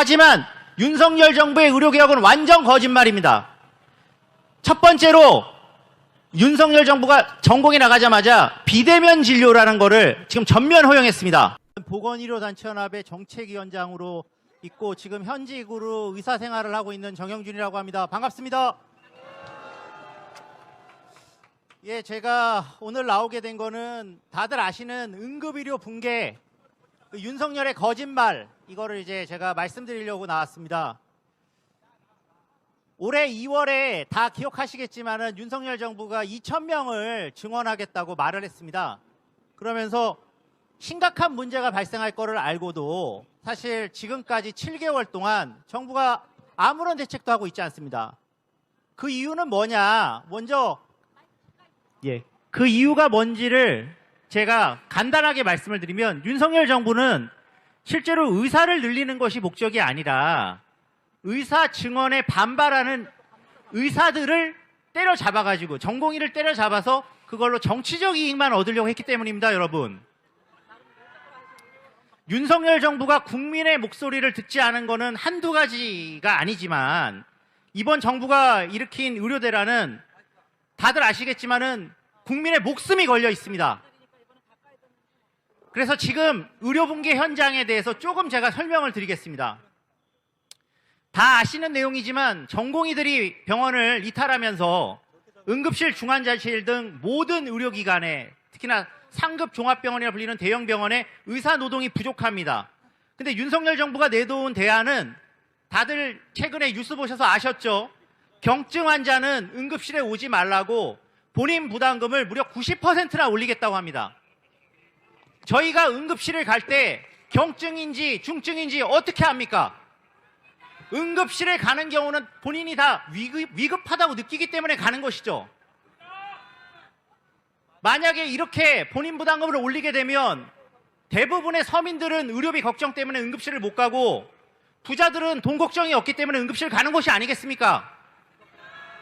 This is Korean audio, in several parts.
하지만 윤석열 정부의 의료개혁은 완전 거짓말입니다. 첫 번째로 윤석열 정부가 전공이 나가자마자 비대면 진료라는 거를 지금 전면 허용했습니다. 보건의료단체연합의 정책위원장으로 있고 지금 현직으로 의사생활을 하고 있는 정영준이라고 합니다. 반갑습니다. 예, 제가 오늘 나오게 된 거는 다들 아시는 응급의료 붕괴, 윤석열의 거짓말, 이거를 이제 제가 말씀드리려고 나왔습니다. 올해 2월에 다 기억하시겠지만은 윤석열 정부가 2,000명을 증원하겠다고 말을 했습니다. 그러면서 심각한 문제가 발생할 거를 알고도 사실 지금까지 7개월 동안 정부가 아무런 대책도 하고 있지 않습니다. 그 이유는 뭐냐? 먼저 그 이유가 뭔지를 제가 간단하게 말씀을 드리면 윤석열 정부는 실제로 의사를 늘리는 것이 목적이 아니라 의사 증언에 반발하는 의사들을 때려잡아가지고 전공의를 때려잡아서 그걸로 정치적 이익만 얻으려고 했기 때문입니다. 여러분, 윤석열 정부가 국민의 목소리를 듣지 않은 거는 한두 가지가 아니지만 이번 정부가 일으킨 의료대란은 다들 아시겠지만은 국민의 목숨이 걸려 있습니다. 그래서 지금 의료붕괴 현장에 대해서 조금 제가 설명을 드리겠습니다. 다 아시는 내용이지만 전공의들이 병원을 이탈하면서 응급실, 중환자실 등 모든 의료기관에, 특히나 상급 종합병원이라 불리는 대형 병원에 의사 노동이 부족합니다. 근데 윤석열 정부가 내놓은 대안은 다들 최근에 뉴스 보셔서 아셨죠? 경증 환자는 응급실에 오지 말라고 본인 부담금을 무려 90%나 올리겠다고 합니다. 저희가 응급실을 갈 때 경증인지 중증인지 어떻게 합니까? 응급실에 가는 경우는 본인이 다 위급하다고 느끼기 때문에 가는 것이죠. 만약에 이렇게 본인 부담금을 올리게 되면 대부분의 서민들은 의료비 걱정 때문에 응급실을 못 가고 부자들은 돈 걱정이 없기 때문에 응급실 가는 것이 아니겠습니까?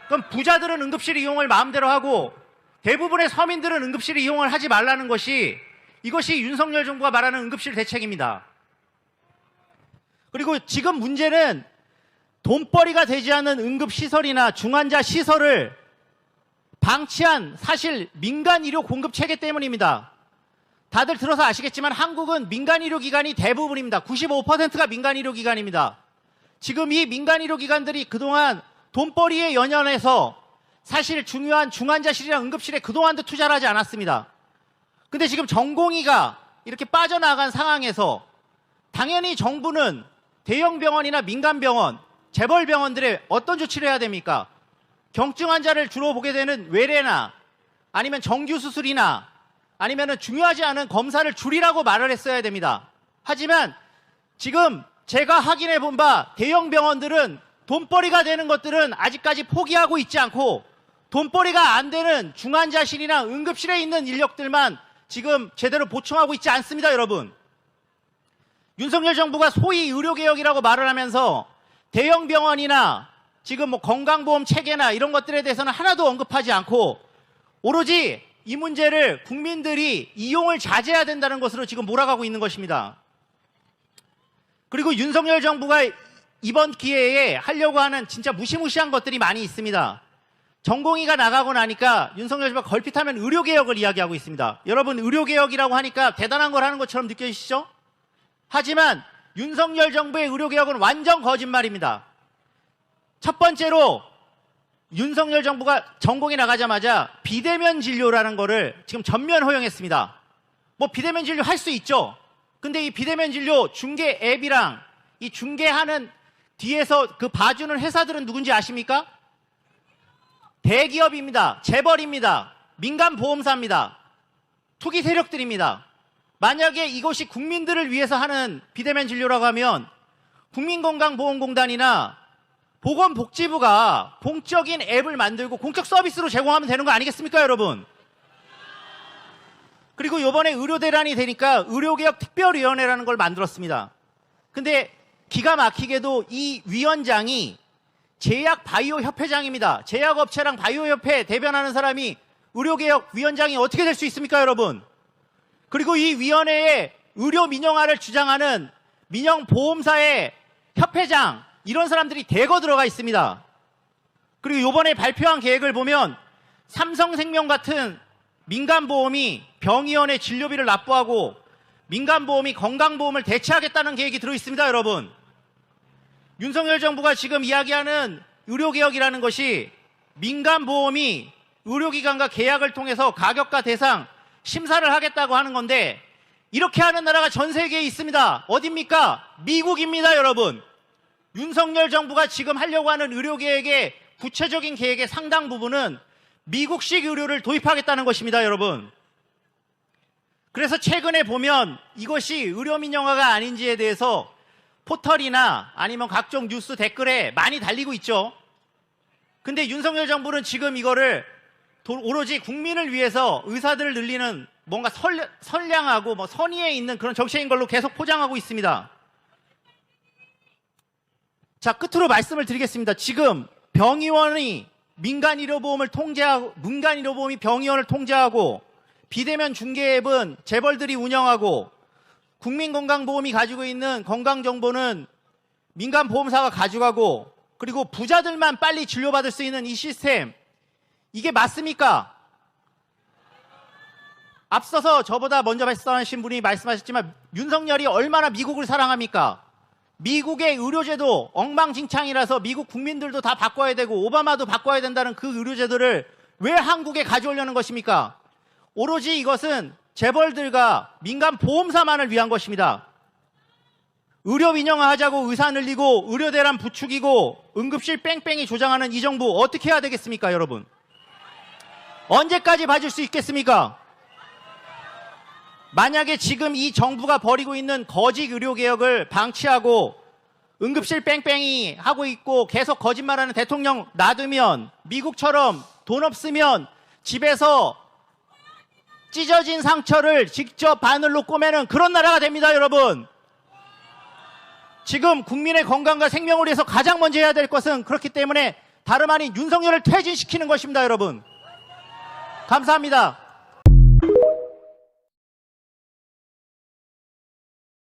그럼 부자들은 응급실 이용을 마음대로 하고 대부분의 서민들은 응급실 이용을 하지 말라는 것이, 이것이 윤석열 정부가 말하는 응급실 대책입니다. 그리고 지금 문제는 돈벌이가 되지 않는 응급시설이나 중환자 시설을 방치한 사실 민간의료 공급 체계 때문입니다. 다들 들어서 아시겠지만 한국은 민간의료기관이 대부분입니다. 95%가 민간의료기관입니다. 지금 이 민간의료기관들이 그동안 돈벌이에 연연해서 사실 중요한 중환자실이나 응급실에 그동안도 투자를 하지 않았습니다. 근데 지금 전공의가 이렇게 빠져나간 상황에서 당연히 정부는 대형 병원이나 민간병원, 재벌병원들의 어떤 조치를 해야 됩니까? 경증 환자를 주로 보게 되는 외래나 아니면 정규수술이나 아니면 중요하지 않은 검사를 줄이라고 말을 했어야 됩니다. 하지만 지금 제가 확인해 본 바 대형 병원들은 돈벌이가 되는 것들은 아직까지 포기하고 있지 않고 돈벌이가 안 되는 중환자실이나 응급실에 있는 인력들만 지금 제대로 보충하고 있지 않습니다. 여러분, 윤석열 정부가 소위 의료개혁이라고 말을 하면서 대형 병원이나 지금 뭐 건강보험 체계나 이런 것들에 대해서는 하나도 언급하지 않고 오로지 이 문제를 국민들이 이용을 자제해야 된다는 것으로 지금 몰아가고 있는 것입니다. 그리고 윤석열 정부가 이번 기회에 하려고 하는 진짜 무시무시한 것들이 많이 있습니다. 전공의가 나가고 나니까 윤석열 정부가 걸핏하면 의료개혁을 이야기하고 있습니다. 여러분, 의료개혁이라고 하니까 대단한 걸 하는 것처럼 느껴지시죠? 하지만 윤석열 정부의 의료개혁은 완전 거짓말입니다. 첫 번째로 윤석열 정부가 전공이 나가자마자 비대면 진료라는 거를 지금 전면 허용했습니다. 뭐 비대면 진료 할 수 있죠. 근데 이 비대면 진료 중개 앱이랑 이 중개하는 뒤에서 그 봐주는 회사들은 누군지 아십니까? 대기업입니다. 재벌입니다. 민간보험사입니다. 투기 세력들입니다. 만약에 이것이 국민들을 위해서 하는 비대면 진료라고 하면 국민건강보험공단이나 보건복지부가 공적인 앱을 만들고 공적 서비스로 제공하면 되는 거 아니겠습니까, 여러분? 그리고 이번에 의료대란이 되니까 의료개혁 특별위원회라는 걸 만들었습니다. 근데 기가 막히게도 이 위원장이 제약바이오협회장입니다. 제약업체랑 바이오협회 대변하는 사람이 의료개혁 위원장이 어떻게 될 수 있습니까, 여러분? 그리고 이 위원회에 의료 민영화를 주장하는 민영보험사의 협회장 이런 사람들이 대거 들어가 있습니다. 그리고 이번에 발표한 계획을 보면 삼성생명 같은 민간보험이 병의원의 진료비를 납부하고 민간보험이 건강보험을 대체하겠다는 계획이 들어있습니다. 여러분, 윤석열 정부가 지금 이야기하는 의료개혁이라는 것이 민간보험이 의료기관과 계약을 통해서 가격과 대상 심사를 하겠다고 하는 건데, 이렇게 하는 나라가 전 세계에 있습니다. 어딥니까? 미국입니다. 여러분, 윤석열 정부가 지금 하려고 하는 의료계획의 구체적인 계획의 상당 부분은 미국식 의료를 도입하겠다는 것입니다. 여러분, 그래서 최근에 보면 이것이 의료민영화가 아닌지에 대해서 포털이나 아니면 각종 뉴스 댓글에 많이 달리고 있죠. 근데 윤석열 정부는 지금 이거를 오로지 국민을 위해서 의사들을 늘리는 뭔가 선량하고 뭐 선의에 있는 그런 정책인 걸로 계속 포장하고 있습니다. 자, 끝으로 말씀을 드리겠습니다. 지금 병의원이 민간의료보험이 병의원을 통제하고 비대면 중개앱은 재벌들이 운영하고 국민건강보험이 가지고 있는 건강정보는 민간보험사가 가져가고, 그리고 부자들만 빨리 진료받을 수 있는 이 시스템, 이게 맞습니까? 앞서서 저보다 먼저 말씀하신 분이 말씀하셨지만 윤석열이 얼마나 미국을 사랑합니까? 미국의 의료제도 엉망진창이라서 미국 국민들도 다 바꿔야 되고 오바마도 바꿔야 된다는 그 의료제도를 왜 한국에 가져오려는 것입니까? 오로지 이것은 재벌들과 민간보험사만을 위한 것입니다. 의료 민영화하자고 의사 늘리고 의료대란 부추기고 응급실 뺑뺑이 조장하는 이 정부 어떻게 해야 되겠습니까, 여러분? 언제까지 봐줄 수 있겠습니까? 만약에 지금 이 정부가 벌이고 있는 거짓 의료개혁을 방치하고 응급실 뺑뺑이 하고 있고 계속 거짓말하는 대통령 놔두면, 미국처럼 돈 없으면 집에서 찢어진 상처를 직접 바늘로 꼬매는 그런 나라가 됩니다. 여러분, 지금 국민의 건강과 생명을 위해서 가장 먼저 해야 될 것은 그렇기 때문에 다름 아닌 윤석열을 퇴진시키는 것입니다. 여러분, 감사합니다.